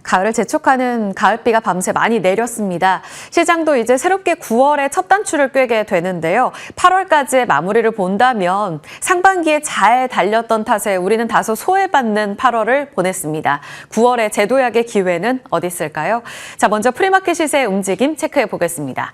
가을을 재촉하는 가을비가 밤새 많이 내렸습니다. 시장도 이제 새롭게 9월에 첫 단추를 꿰게 되는데요. 8월까지의 마무리를 본다면 상반기에 잘 달렸던 탓에 우리는 다소 소외받는 8월을 보냈습니다. 9월의 재도약의 기회는 어디 있을까요? 자, 먼저 프리마켓 시세의 움직임 체크해 보겠습니다.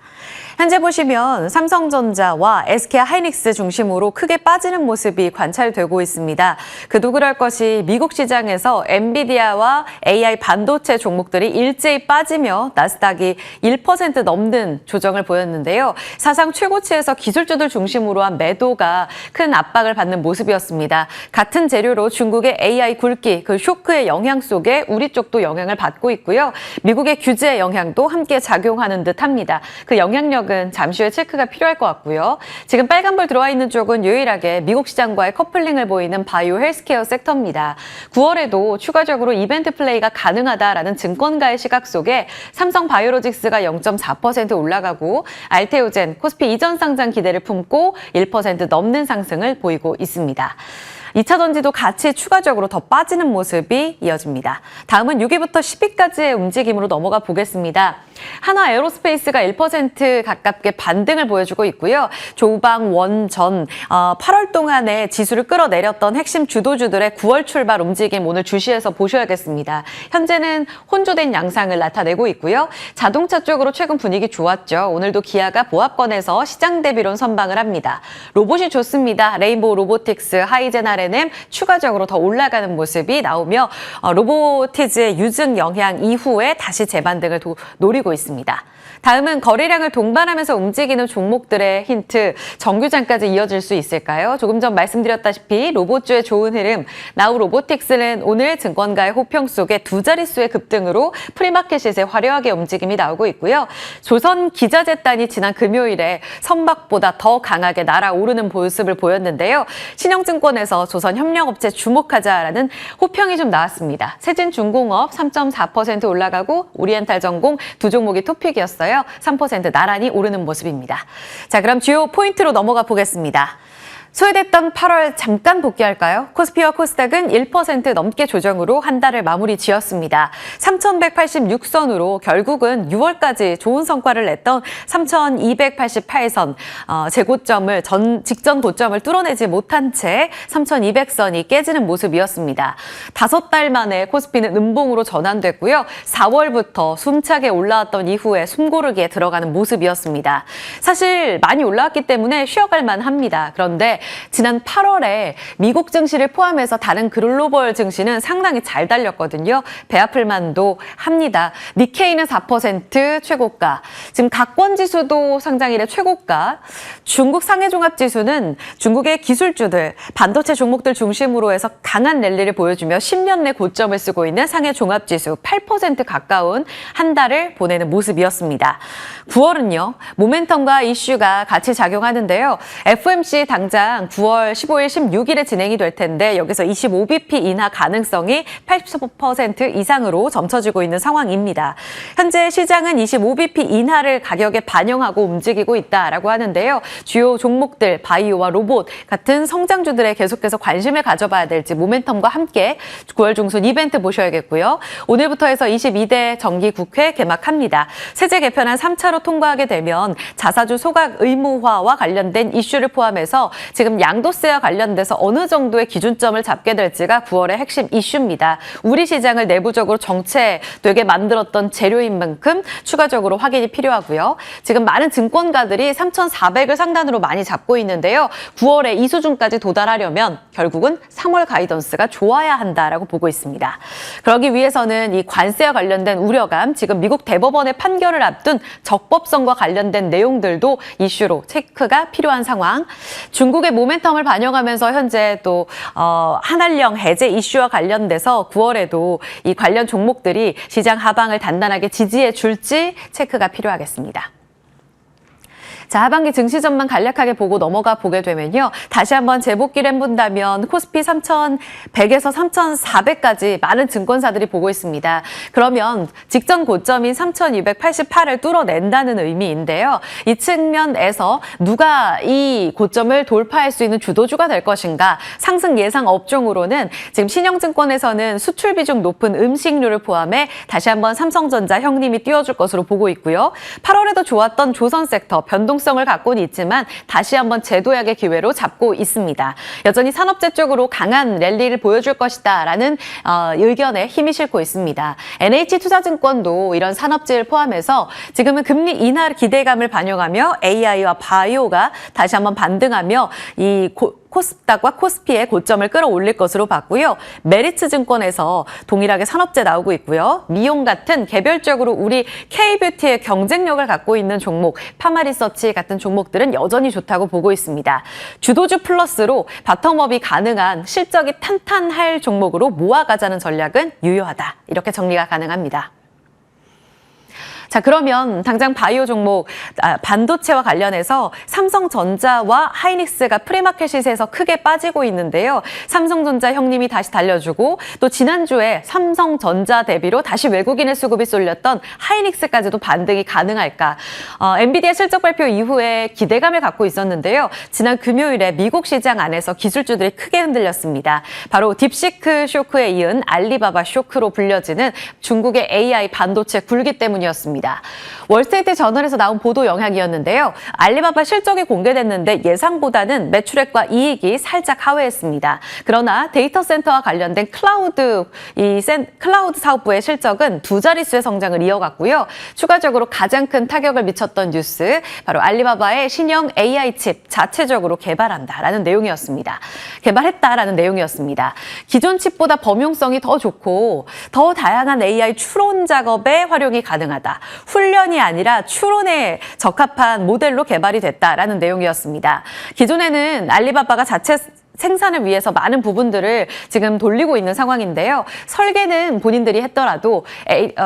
현재 보시면 삼성전자와 SK하이닉스 중심으로 크게 빠지는 모습이 관찰되고 있습니다. 그도 그럴 것이 미국 시장에서 엔비디아와 AI 반도체 종목들이 일제히 빠지며 나스닥이 1% 넘는 조정을 보였는데요. 사상 최고치에서 기술주들 중심으로 한 매도가 큰 압박을 받는 모습이었습니다. 같은 재료로 중국의 AI 굴기, 그 쇼크의 영향 속에 우리 쪽도 영향을 받고 있고요. 미국의 규제의 영향도 함께 작용하는 듯합니다. 그 영향력은 잠시 후에 체크가 필요할 것 같고요. 지금 빨간불 들어와 있는 쪽은 유일하게 미국 시장과의 커플링을 보이는 바이오 헬스케어 섹터입니다. 9월에도 추가적으로 이벤트 플레이가 가능하다라는 증권가의 시각 속에 삼성 바이오로직스가 0.4% 올라가고 알테오젠, 코스피 이전 상장 기대를 품고 1% 넘는 상승을 보이고 있습니다. 2차 전지도 같이 추가적으로 더 빠지는 모습이 이어집니다. 다음은 6위부터 10위까지의 움직임으로 넘어가 보겠습니다. 한화 에어로스페이스가 1% 가깝게 반등을 보여주고 있고요. 조방, 원전, 8월 동안에 지수를 끌어내렸던 핵심 주도주들의 9월 출발 움직임 오늘 주시해서 보셔야겠습니다. 현재는 혼조된 양상을 나타내고 있고요. 자동차 쪽으로 최근 분위기 좋았죠. 오늘도 기아가 보합권에서 시장 대비론 선방을 합니다. 로봇이 좋습니다. 레인보우 로보틱스, 하이젠 RNM 추가적으로 더 올라가는 모습이 나오며 로보티즈의 유증 영향 이후에 다시 재반등을 노리고 있습니다. 다음은 거래량을 동반하면서 움직이는 종목들의 힌트, 정규장까지 이어질 수 있을까요? 조금 전 말씀드렸다시피 로봇주의 좋은 흐름, 나우 로보틱스는 오늘 증권가의 호평 속에 두 자릿수의 급등으로 프리마켓 시세 화려하게 움직임이 나오고 있고요. 조선 기자재단이 지난 금요일에 선박보다 더 강하게 날아오르는 모습을 보였는데요. 신영증권에서 조선협력업체 주목하자라는 호평이 좀 나왔습니다. 세진중공업 3.4% 올라가고 오리엔탈전공 두 종목이 토픽이었어요. 3% 나란히 오르는 모습입니다. 자, 그럼 주요 포인트로 넘어가 보겠습니다. 소외됐던 8월 잠깐 복귀할까요? 코스피와 코스닥은 1% 넘게 조정으로 한 달을 마무리 지었습니다. 3,186선으로 결국은 6월까지 좋은 성과를 냈던 3,288선, 재고점을 직전 고점을 뚫어내지 못한 채 3,200선이 깨지는 모습이었습니다. 5달 만에 코스피는 음봉으로 전환됐고요. 4월부터 숨차게 올라왔던 이후에 숨고르기에 들어가는 모습이었습니다. 사실 많이 올라왔기 때문에 쉬어갈 만합니다. 그런데 지난 8월에 미국 증시를 포함해서 다른 글로벌 증시는 상당히 잘 달렸거든요. 배 아플 만도 합니다. 니케이는 4% 최고가, 지금 각권지수도 상장 이래 최고가, 중국 상해종합지수는 중국의 기술주들, 반도체 종목들 중심으로 해서 강한 랠리를 보여주며 10년 내 고점을 쓰고 있는 상해종합지수 8% 가까운 한 달을 보내는 모습이었습니다. 9월은요, 모멘텀과 이슈가 같이 작용하는데요. FOMC 당장 9월 15일, 16일에 진행이 될 텐데 여기서 25bp 인하 가능성이 80% 이상으로 점쳐지고 있는 상황입니다. 현재 시장은 25bp 인하를 가격에 반영하고 움직이고 있다라고 하는데요. 주요 종목들, 바이오와 로봇 같은 성장주들에 계속해서 관심을 가져봐야 될지 모멘텀과 함께 9월 중순 이벤트 보셔야겠고요. 오늘부터 해서 22대 정기국회 개막합니다. 세제 개편안 3차로 통과하게 되면 자사주 소각 의무화와 관련된 이슈를 포함해서 지금 양도세와 관련돼서 어느 정도의 기준점을 잡게 될지가 9월의 핵심 이슈입니다. 우리 시장을 내부적으로 정체되게 만들었던 재료인 만큼 추가적으로 확인이 필요하고요. 지금 많은 증권가들이 3,400을 상단으로 많이 잡고 있는데요. 9월에 이 수준까지 도달하려면 결국은 3월 가이던스가 좋아야 한다라고 보고 있습니다. 그러기 위해서는 이 관세와 관련된 우려감, 지금 미국 대법원의 판결을 앞둔 적법성과 관련된 내용들도 이슈로 체크가 필요한 상황. 중국의 모멘텀을 반영하면서 현재 또 한한령 해제 이슈와 관련돼서 9월에도 이 관련 종목들이 시장 하방을 단단하게 지지해 줄지 체크가 필요하겠습니다. 자, 하반기 증시 전망 간략하게 보고 넘어가 보게 되면요. 다시 한번 재복기를 본다면 코스피 3,100에서 3,400까지 많은 증권사들이 보고 있습니다. 그러면 직전 고점인 3,288을 뚫어낸다는 의미인데요. 이 측면에서 누가 이 고점을 돌파할 수 있는 주도주가 될 것인가? 상승 예상 업종으로는 지금 신영증권에서는 수출 비중 높은 음식료를 포함해 다시 한번 삼성전자 형님이 띄워줄 것으로 보고 있고요. 8월에도 좋았던 조선 섹터 변동성을 갖고는 있지만 다시 한번 재도약의 기회로 잡고 있습니다. 여전히 산업재 쪽으로 강한 랠리를 보여줄 것이다라는 의견에 힘이 실고 있습니다. NH투자증권도 이런 산업재를 포함해서 지금은 금리 인하 기대감을 반영하며 AI와 바이오가 다시 한번 반등하며 이 코스닥과 코스피의 고점을 끌어올릴 것으로 봤고요. 메리츠증권에서 동일하게 산업재 나오고 있고요. 미용 같은 개별적으로 우리 K뷰티의 경쟁력을 갖고 있는 종목, 파마리서치 같은 종목들은 여전히 좋다고 보고 있습니다. 주도주 플러스로 바텀업이 가능한 실적이 탄탄할 종목으로 모아가자는 전략은 유효하다. 이렇게 정리가 가능합니다. 자, 그러면 당장 바이오 종목 반도체와 관련해서 삼성전자와 하이닉스가 프리마켓 시세에서 크게 빠지고 있는데요. 삼성전자 형님이 다시 달려주고 또 지난주에 삼성전자 대비로 다시 외국인의 수급이 쏠렸던 하이닉스까지도 반등이 가능할까. 엔비디아 실적 발표 이후에 기대감을 갖고 있었는데요. 지난 금요일에 미국 시장 안에서 기술주들이 크게 흔들렸습니다. 바로 딥시크 쇼크에 이은 알리바바 쇼크로 불려지는 중국의 AI 반도체 굴기 때문이었습니다. 월스트리트 저널에서 나온 보도 영향이었는데요. 알리바바 실적이 공개됐는데 예상보다는 매출액과 이익이 살짝 하회했습니다. 그러나 데이터 센터와 관련된 클라우드 사업부의 실적은 두 자릿수의 성장을 이어갔고요. 추가적으로 가장 큰 타격을 미쳤던 뉴스, 바로 알리바바의 신형 AI 칩 자체적으로 개발한다라는 내용이었습니다. 개발했다라는 내용이었습니다. 기존 칩보다 범용성이 더 좋고 더 다양한 AI 추론 작업에 활용이 가능하다. 훈련이 아니라 추론에 적합한 모델로 개발이 됐다라는 내용이었습니다. 기존에는 알리바바가 자체 생산을 위해서 많은 부분들을 지금 돌리고 있는 상황인데요. 설계는 본인들이 했더라도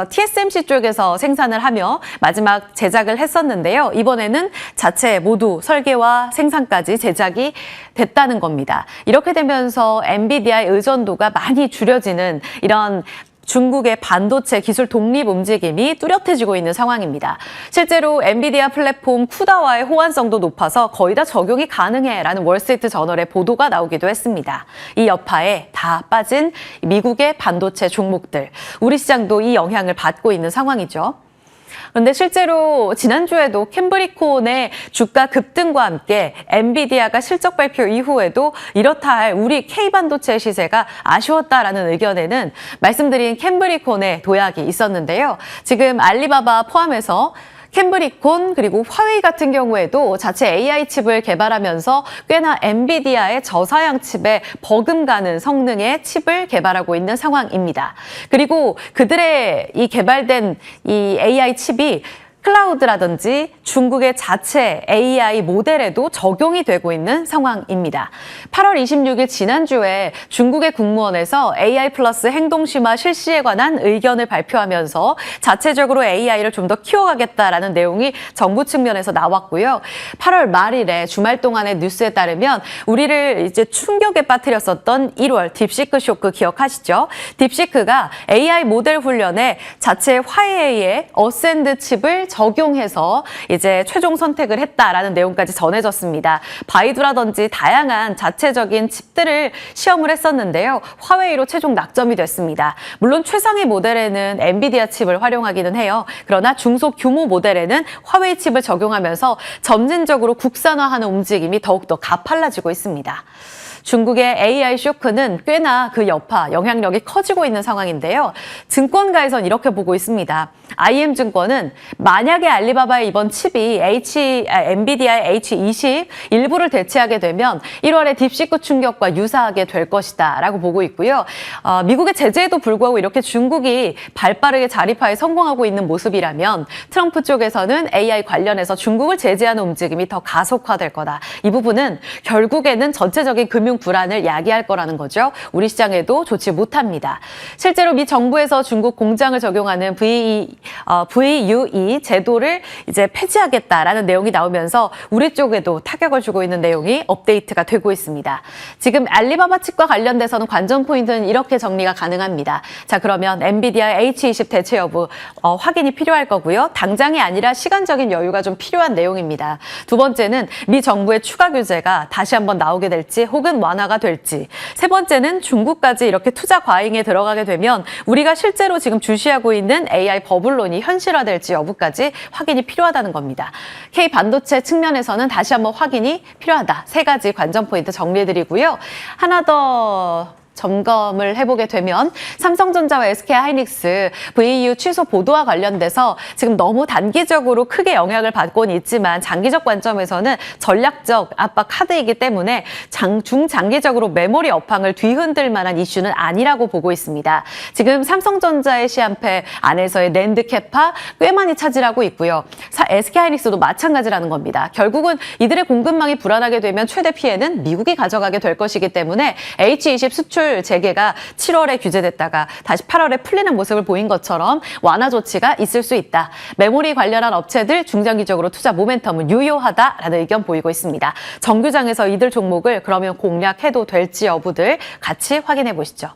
TSMC 쪽에서 생산을 하며 마지막 제작을 했었는데요. 이번에는 자체 모두 설계와 생산까지 제작이 됐다는 겁니다. 이렇게 되면서 엔비디아의 의존도가 많이 줄여지는 이런 중국의 반도체 기술 독립 움직임이 뚜렷해지고 있는 상황입니다. 실제로 엔비디아 플랫폼 쿠다와의 호환성도 높아서 거의 다 적용이 가능해라는 월스트리트 저널의 보도가 나오기도 했습니다. 이 여파에 다 빠진 미국의 반도체 종목들, 우리 시장도 이 영향을 받고 있는 상황이죠. 그런데 실제로 지난주에도 캠브리콘의 주가 급등과 함께 엔비디아가 실적 발표 이후에도 이렇다 할 우리 K반도체 시세가 아쉬웠다라는 의견에는 말씀드린 캠브리콘의 도약이 있었는데요. 지금 알리바바 포함해서 캠브리콘 그리고 화웨이 같은 경우에도 자체 AI 칩을 개발하면서 꽤나 엔비디아의 저사양 칩에 버금가는 성능의 칩을 개발하고 있는 상황입니다. 그리고 그들의 이 개발된 이 AI 칩이 클라우드라든지 중국의 자체 AI 모델에도 적용이 되고 있는 상황입니다. 8월 26일 지난주에 중국의 국무원에서 AI 플러스 행동심화 실시에 관한 의견을 발표하면서 자체적으로 AI를 좀 더 키워가겠다라는 내용이 정부 측면에서 나왔고요. 8월 말일에 주말 동안의 뉴스에 따르면 우리를 이제 충격에 빠뜨렸었던 1월 딥시크 쇼크 기억하시죠? 딥시크가 AI 모델 훈련에 자체 화웨이의 어센드 칩을 적용해서 이제 최종 선택을 했다라는 내용까지 전해졌습니다. 바이두라든지 다양한 자체적인 칩들을 시험을 했었는데요. 화웨이로 최종 낙점이 됐습니다. 물론 최상의 모델에는 엔비디아 칩을 활용하기는 해요. 그러나 중소규모 모델에는 화웨이 칩을 적용하면서 점진적으로 국산화하는 움직임이 더욱더 가팔라지고 있습니다. 중국의 AI 쇼크는 꽤나 그 여파, 영향력이 커지고 있는 상황인데요. 증권가에선 이렇게 보고 있습니다. IM증권은 만약에 알리바바의 이번 칩이 엔비디아의 H20 일부를 대체하게 되면 1월에 딥시크 충격과 유사하게 될 것이다 라고 보고 있고요. 미국의 제재에도 불구하고 이렇게 중국이 발빠르게 자립화에 성공하고 있는 모습이라면 트럼프 쪽에서는 AI 관련해서 중국을 제재하는 움직임이 더 가속화될 거다. 이 부분은 결국에는 전체적인 금융 금융 불안을 야기할 거라는 거죠. 우리 시장에도 좋지 못합니다. 실제로 미 정부에서 중국 공장을 적용하는 VUE 제도를 이제 폐지하겠다라는 내용이 나오면서 우리 쪽에도 타격을 주고 있는 내용이 업데이트가 되고 있습니다. 지금 알리바바 측과 관련돼서는 관전 포인트는 이렇게 정리가 가능합니다. 자, 그러면 엔비디아 H20 대체 여부 확인이 필요할 거고요. 당장이 아니라 시간적인 여유가 좀 필요한 내용입니다. 두 번째는 미 정부의 추가 규제가 다시 한번 나오게 될지 혹은 완화가 될지. 세 번째는 중국까지 이렇게 투자 과잉에 들어가게 되면 우리가 실제로 지금 주시하고 있는 AI 버블론이 현실화될지 여부까지 확인이 필요하다는 겁니다. K 반도체 측면에서는 다시 한번 확인이 필요하다. 세 가지 관전 포인트 정리해드리고요. 하나 더 점검을 해보게 되면 삼성전자와 SK하이닉스 VU 취소 보도와 관련돼서 지금 너무 단기적으로 크게 영향을 받고는 있지만 장기적 관점에서는 전략적 압박 카드이기 때문에 중장기적으로 메모리 업황을 뒤흔들 만한 이슈는 아니라고 보고 있습니다. 지금 삼성전자의 시한패 안에서의 낸드 캐파 꽤 많이 차지하고 있고요. SK하이닉스도 마찬가지라는 겁니다. 결국은 이들의 공급망이 불안하게 되면 최대 피해는 미국이 가져가게 될 것이기 때문에 H20 수출 재개가 7월에 규제됐다가 다시 8월에 풀리는 모습을 보인 것처럼 완화 조치가 있을 수 있다. 메모리 관련한 업체들 중장기적으로 투자 모멘텀은 유효하다라는 의견 보이고 있습니다. 정규장에서 이들 종목을 그러면 공략해도 될지 여부들 같이 확인해 보시죠.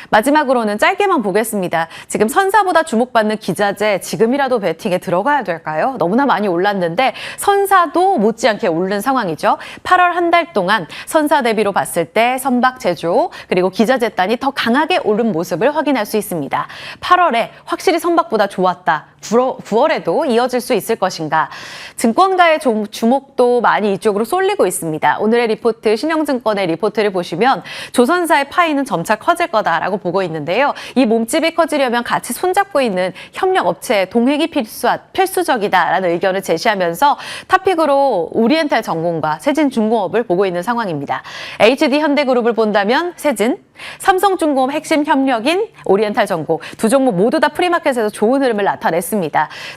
마지막으로는 짧게만 보겠습니다. 지금 선사보다 주목받는 기자재 지금이라도 베팅에 들어가야 될까요? 너무나 많이 올랐는데 선사도 못지않게 오른 상황이죠. 8월 한 달 동안 선사 대비로 봤을 때 선박 제조 그리고 기자재 단이 더 강하게 오른 모습을 확인할 수 있습니다. 8월에 확실히 선박보다 좋았다. 9월에도 이어질 수 있을 것인가. 증권가의 주목도 많이 이쪽으로 쏠리고 있습니다. 오늘의 리포트, 신영증권의 리포트를 보시면 조선사의 파이는 점차 커질 거다라고 보고 있는데요. 이 몸집이 커지려면 같이 손잡고 있는 협력업체의 동행이 필수적이다라는 의견을 제시하면서 탑픽으로 오리엔탈 전공과 세진중공업을 보고 있는 상황입니다. HD 현대그룹을 본다면 세진, 삼성중공업 핵심 협력인 오리엔탈 전공 두 종목 모두 다 프리마켓에서 좋은 흐름을 나타냈습니다.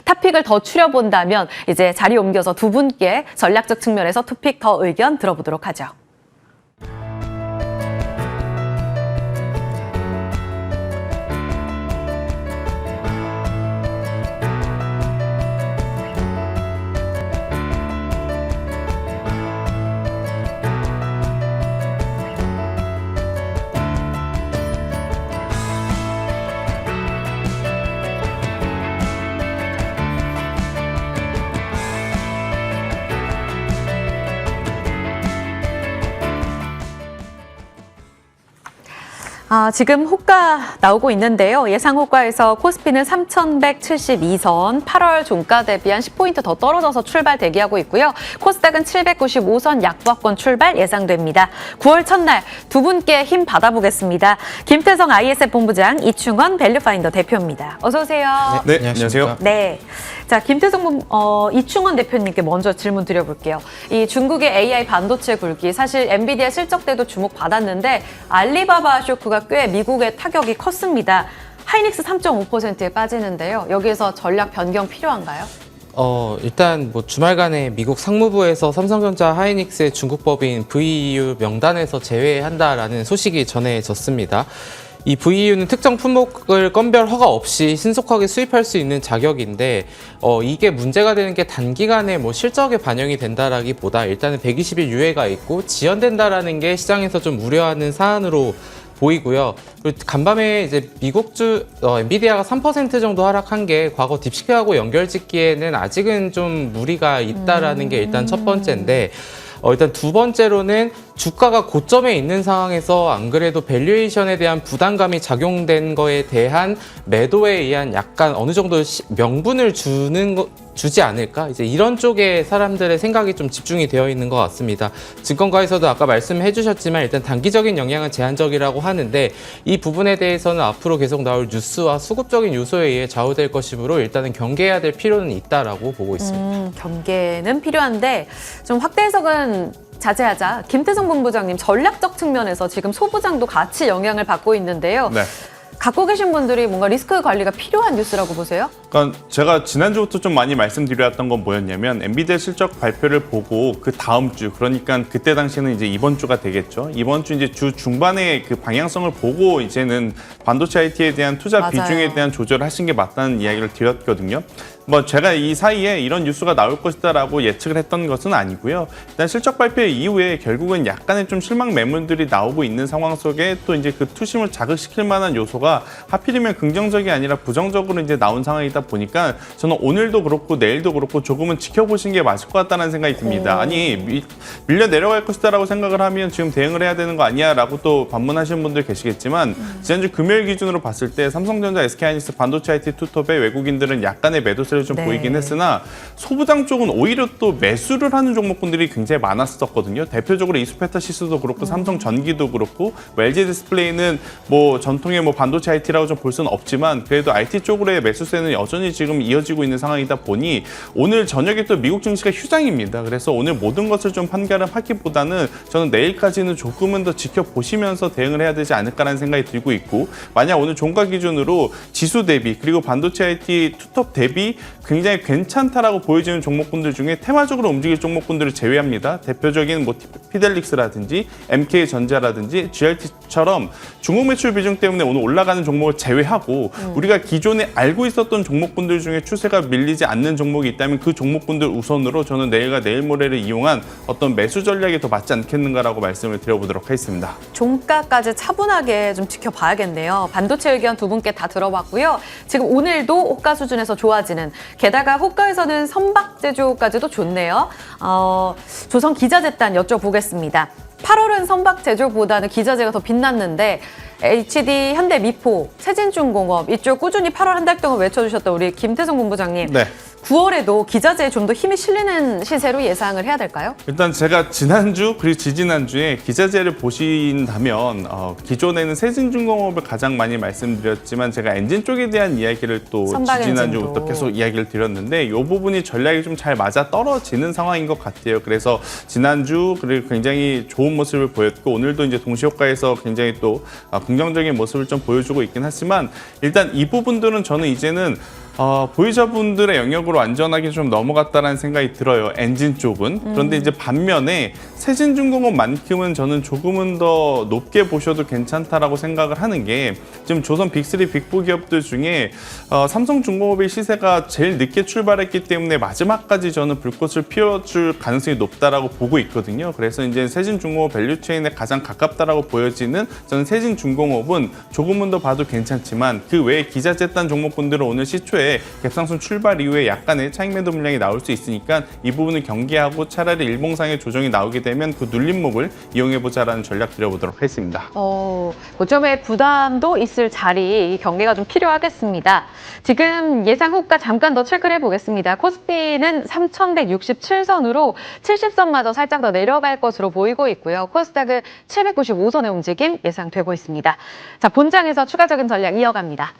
탑픽을 더 추려본다면 이제 자리 옮겨서 두 분께 전략적 측면에서 투픽 더 의견 들어보도록 하죠. 지금 호가 나오고 있는데요. 예상 호가에서 코스피는 3,172선, 8월 종가 대비 한 10포인트 더 떨어져서 출발 대기하고 있고요. 코스닥은 795선 약보합권 출발 예상됩니다. 9월 첫날 두 분께 힘 받아보겠습니다. 김태성 ISF 본부장, 이충원 밸류파인더 대표입니다. 어서 오세요. 네, 안녕하세요. 네. 자, 이충원 대표님께 먼저 질문 드려볼게요. 이 중국의 AI 반도체 굴기, 사실 엔비디아 실적 때도 주목받았는데 알리바바 쇼크가 꽤 미국의 타격이 컸습니다. 하이닉스 3.5%에 빠지는데요. 여기에서 전략 변경 필요한가요? 일단 주말간에 미국 상무부에서 삼성전자 하이닉스의 중국 법인 VEU 명단에서 제외한다라는 소식이 전해졌습니다. 이 VEU는 특정 품목을 건별 허가 없이 신속하게 수입할 수 있는 자격인데 이게 문제가 되는 게 단기간에 실적에 반영이 된다라기보다 일단은 120일 유예가 있고 지연된다라는 게 시장에서 좀 우려하는 사안으로 보이고요. 그리고 간밤에 이제 미국주 엔비디아가 3% 정도 하락한 게 과거 딥시크하고 연결짓기에는 아직은 좀 무리가 있다라는 게 일단 첫 번째인데 일단 두 번째로는 주가가 고점에 있는 상황에서 안 그래도 밸류에이션에 대한 부담감이 작용된 거에 대한 매도에 의한 약간 어느 정도 명분을 주지 않을까? 이제 이런 쪽에 사람들의 생각이 좀 집중이 되어 있는 것 같습니다. 증권가에서도 아까 말씀해 주셨지만 일단 단기적인 영향은 제한적이라고 하는데 이 부분에 대해서는 앞으로 계속 나올 뉴스와 수급적인 요소에 의해 좌우될 것이므로 일단은 경계해야 될 필요는 있다라고 보고 있습니다. 경계는 필요한데 좀 확대 해석은 자제하자. 김태성 본부장님, 전략적 측면에서 지금 소부장도 같이 영향을 받고 있는데요. 네. 갖고 계신 분들이 뭔가 리스크 관리가 필요한 뉴스라고 보세요? 그러니까 제가 지난주부터 좀 많이 말씀드렸던 건 뭐였냐면 엔비디아 실적 발표를 보고 그 다음 주, 그러니까 그때 당시에는 이제 이번 주가 되겠죠. 이번 주 이제 주 중반에 그 방향성을 보고 이제는 반도체 IT에 대한 투자 맞아요. 비중에 대한 조절을 하신 게 맞다는 이야기를 드렸거든요. 뭐 제가 이 사이에 이런 뉴스가 나올 것이다라고 예측을 했던 것은 아니고요. 일단 실적 발표 이후에 결국은 약간의 좀 실망 매물들이 나오고 있는 상황 속에 또 이제 그 투심을 자극시킬 만한 요소가 하필이면 긍정적이 아니라 부정적으로 이제 나온 상황이다 보니까 저는 오늘도 그렇고 내일도 그렇고 조금은 지켜보신 게 맞을 것 같다는 생각이 듭니다. 아니 밀려 내려갈 것이다라고 생각을 하면 지금 대응을 해야 되는 거 아니야라고 또 반문하시는 분들 계시겠지만 지난주 금요일 기준으로 봤을 때 삼성전자, SK하이닉스, 반도체 IT 투톱의 외국인들은 약간의 매도세를 좀 네. 보이긴 했으나 소부장 쪽은 오히려 또 매수를 하는 종목군들이 굉장히 많았었거든요. 대표적으로 이수페타시스도 그렇고 삼성전기도 그렇고 뭐 LG 디스플레이는 뭐 전통의 뭐 반도체 IT라고 좀 볼 수는 없지만 그래도 IT 쪽으로의 매수세는 여전히 지금 이어지고 있는 상황이다 보니 오늘 저녁에 또 미국 증시가 휴장입니다. 그래서 오늘 모든 것을 좀 판가름하기보다는 저는 내일까지는 조금은 더 지켜보시면서 대응을 해야 되지 않을까라는 생각이 들고 있고 만약 오늘 종가 기준으로 지수 대비 그리고 반도체 IT 투톱 대비 굉장히 괜찮다라고 보여지는 종목군들 중에 테마적으로 움직일 종목군들을 제외합니다. 대표적인 뭐 피델릭스라든지 MK전자라든지 GRT처럼 중국 매출 비중 때문에 오늘 올라가는 종목을 제외하고 우리가 기존에 알고 있었던 종목군들 중에 추세가 밀리지 않는 종목이 있다면 그 종목군들 우선으로 저는 내일과 내일 모레를 이용한 어떤 매수 전략이 더 맞지 않겠는가라고 말씀을 드려보도록 하겠습니다. 종가까지 차분하게 좀 지켜봐야겠네요. 반도체 의견 두 분께 다 들어봤고요. 지금 오늘도 호가 수준에서 좋아지는 게다가 호가에서는 선박제조까지도 좋네요. 조선 기자재단 여쭤보겠습니다. 8월은 선박제조보다는 기자재가 더 빛났는데 HD, 현대미포, 세진중공업 이쪽 꾸준히 8월 한 달 동안 외쳐주셨던 우리 김태성 본부장님. 네. 9월에도 기자재에 좀 더 힘이 실리는 시세로 예상을 해야 될까요? 일단 제가 지난주 그리고 지지난주에 기자재를 보신다면 기존에는 세진중공업을 가장 많이 말씀드렸지만 제가 엔진 쪽에 대한 이야기를 또 선박 지지난주부터 엔진도. 계속 이야기를 드렸는데 이 부분이 전략이 좀 잘 맞아 떨어지는 상황인 것 같아요. 그래서 지난주 그리고 굉장히 좋은 모습을 보였고 오늘도 이제 동시효과에서 굉장히 또 긍정적인 모습을 좀 보여주고 있긴 하지만 일단 이 부분들은 저는 이제는 보유자분들의 영역으로 안전하게 좀 넘어갔다는 생각이 들어요. 엔진 쪽은. 그런데 이제 반면에 세진중공업만큼은 저는 조금은 더 높게 보셔도 괜찮다라고 생각을 하는 게 지금 조선 빅3, 빅4 기업들 중에 삼성중공업의 시세가 제일 늦게 출발했기 때문에 마지막까지 저는 불꽃을 피워줄 가능성이 높다라고 보고 있거든요. 그래서 이제 세진중공업 밸류체인에 가장 가깝다라고 보여지는 저는 세진중공업은 조금은 더 봐도 괜찮지만 그 외에 기자재단 종목군들은 오늘 시초에 갭상승 출발 이후에 약간의 차익 매도 물량이 나올 수 있으니까 이 부분을 경계하고 차라리 일봉상의 조정이 나오게 되면 그 눌림목을 이용해보자라는 전략 드려보도록 하겠습니다. 고점의 부담도 있을 자리 경계가 좀 필요하겠습니다. 지금 예상 호가 잠깐 더 체크를 해보겠습니다. 코스피는 3,167선으로 70선마저 살짝 더 내려갈 것으로 보이고 있고요. 코스닥은 795선의 움직임 예상되고 있습니다. 자, 본장에서 추가적인 전략 이어갑니다.